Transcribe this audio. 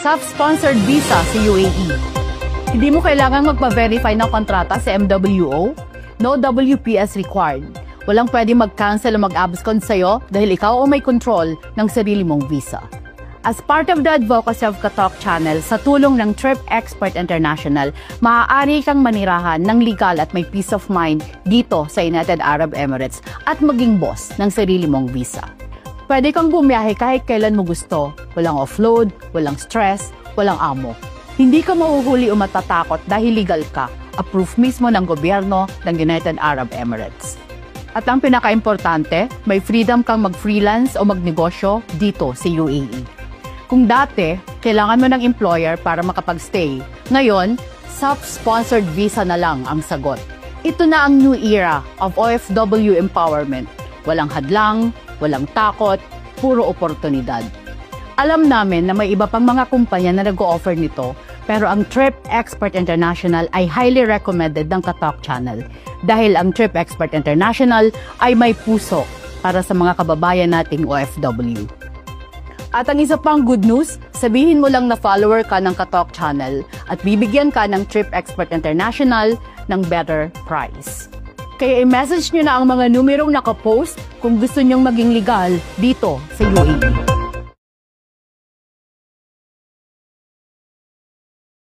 SAF-sponsored visa sa UAE. Hindi mo kailangan magpa-verify ng kontrata sa MWO. No WPS required. Walang pwede mag-cancel o mag-abscond sa'yo dahil ikaw ang may control ng sarili mong visa. As part of the advocacy of Katok Channel, sa tulong ng Trip Expert International, maaari kang manirahan ng legal at may peace of mind dito sa United Arab Emirates at maging boss ng sarili mong visa. Pwede kang bumiyahe kahit kailan mo gusto. Walang offload, walang stress, walang amo. Hindi ka mahuhuli o matatakot dahil legal ka, approved mismo ng gobyerno ng United Arab Emirates. At ang pinaka-importante, may freedom kang mag-freelance o magnegosyo dito sa UAE. Kung dati, kailangan mo ng employer para makapag-stay, ngayon, SAF-sponsored visa na lang ang sagot. Ito na ang new era of OFW empowerment. Walang hadlang, walang takot, puro oportunidad. Alam namin na may iba pang mga kumpanya na nag-o-offer nito, pero ang Trip Expert International ay highly recommended ng Katok Channel dahil ang Trip Expert International ay may puso para sa mga kababayan nating OFW. At ang isa pang good news, sabihin mo lang na follower ka ng Katok Channel at bibigyan ka ng Trip Expert International ng better price. Kaya i-message nyo na ang mga numerong nakapost kung gusto nyong maging legal dito sa UAE.